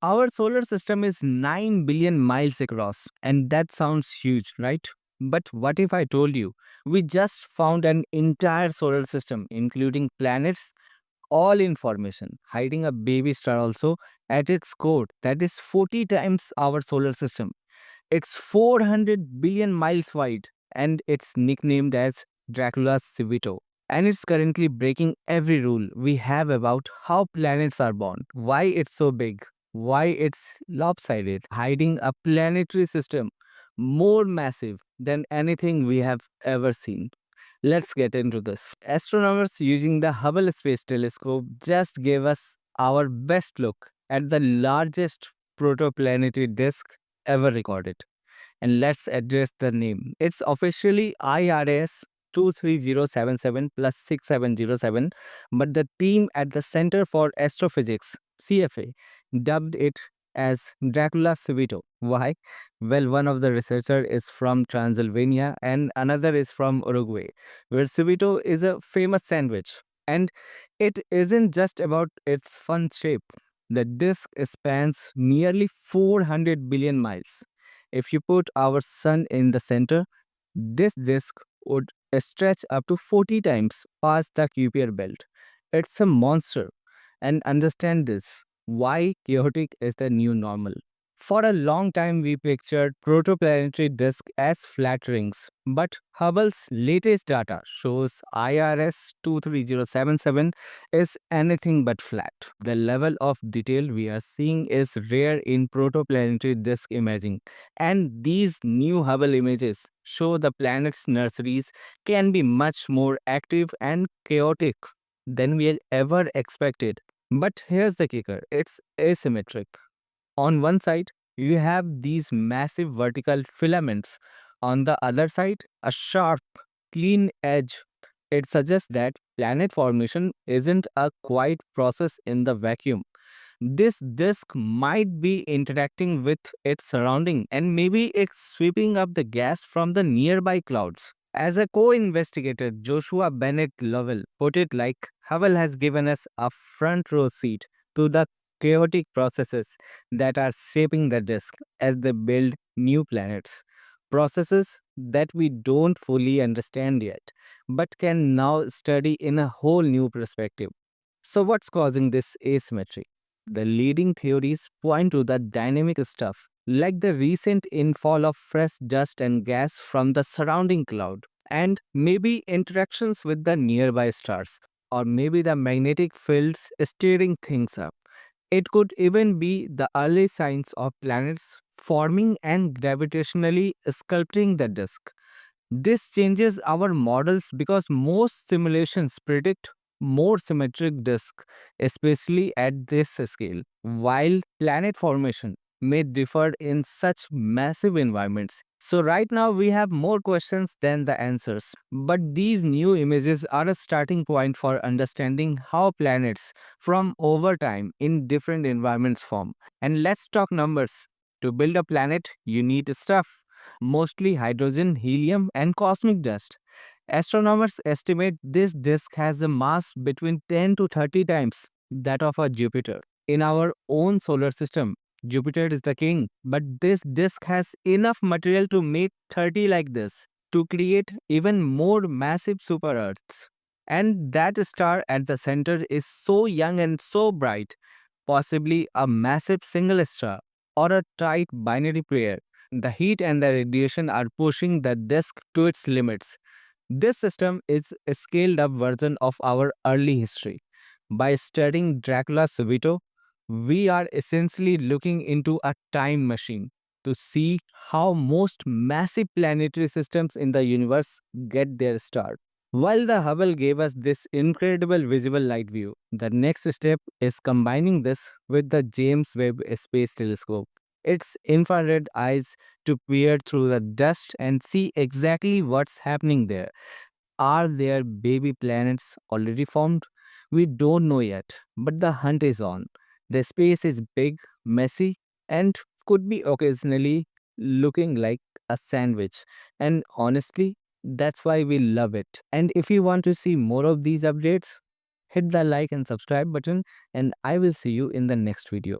Our solar system is 9 billion miles across, and that sounds huge, right? But what if I told you we just found an entire solar system, including planets, all in formation, hiding a baby star also at its core that is 40 times our solar system. It's 400 billion miles wide, and it's nicknamed as Dracula's Civito. And it's currently breaking every rule we have about how planets are born, why it's so big, why it's lopsided, hiding a planetary system more massive than anything we have ever seen. Let's get into this. Astronomers using the Hubble Space Telescope just gave us our best look at the largest protoplanetary disk ever recorded. And let's address the name. It's officially IRS 23077 plus 6707, but the team at the Center for Astrophysics, CFA, dubbed it as Dracula Civito. Why? Well, one of the researchers is from Transylvania and another is from Uruguay, where Civito is a famous sandwich. And it isn't just about its fun shape. The disk spans nearly 400 billion miles. If you put our sun in the center, this disk would stretch up to 40 times past the Kuiper belt. It's a monster. And understand this, why chaotic is the new normal. For a long time, we pictured protoplanetary disks as flat rings, but Hubble's latest data shows IRS 23077 is anything but flat. The level of detail we are seeing is rare in protoplanetary disk imaging, and these new Hubble images show the planet's nurseries can be much more active and chaotic than we had ever expected. But here's the kicker, it's asymmetric. On one side, you have these massive vertical filaments. On the other side, a sharp, clean edge. It suggests that planet formation isn't a quiet process in the vacuum. This disk might be interacting with its surrounding and maybe it's sweeping up the gas from the nearby clouds. As a co-investigator, Joshua Bennett Lovell put it like Hubble has given us a front row seat to the chaotic processes that are shaping the disk as they build new planets. Processes that we don't fully understand yet, but can now study in a whole new perspective. So, what's causing this asymmetry? The leading theories point to the dynamic stuff, like the recent infall of fresh dust and gas from the surrounding cloud, and maybe interactions with the nearby stars, or maybe the magnetic fields stirring things up. It could even be the early signs of planets forming and gravitationally sculpting the disk. This changes our models because most simulations predict more symmetric disk, especially at this scale, while planet formation may differ in such massive environments. So right now we have more questions than the answers, but these new images are a starting point for understanding how planets from over time in different environments form. And let's talk numbers. To build a planet, you need stuff, mostly hydrogen, helium, and cosmic dust. Astronomers estimate this disk has a mass between 10 to 30 times that of a Jupiter. In our own solar system, Jupiter is the king, but this disk has enough material to make 30 like this, to create even more massive super Earths. And that star at the center is so young and so bright, possibly a massive single star or a tight binary pair. The heat and the radiation are pushing the disk to its limits. This system is a scaled up version of our early history. By studying Dracula Civito, we are essentially looking into a time machine to see how most massive planetary systems in the universe get their start. While the Hubble gave us this incredible visible light view, the next step is combining this with the James Webb Space Telescope. Its infrared eyes to peer through the dust and see exactly what's happening there. Are there baby planets already formed? We don't know yet, but the hunt is on. The space is big, messy, and could be occasionally looking like a sandwich. And honestly, that's why we love it. And if you want to see more of these updates, hit the like and subscribe button, and I will see you in the next video.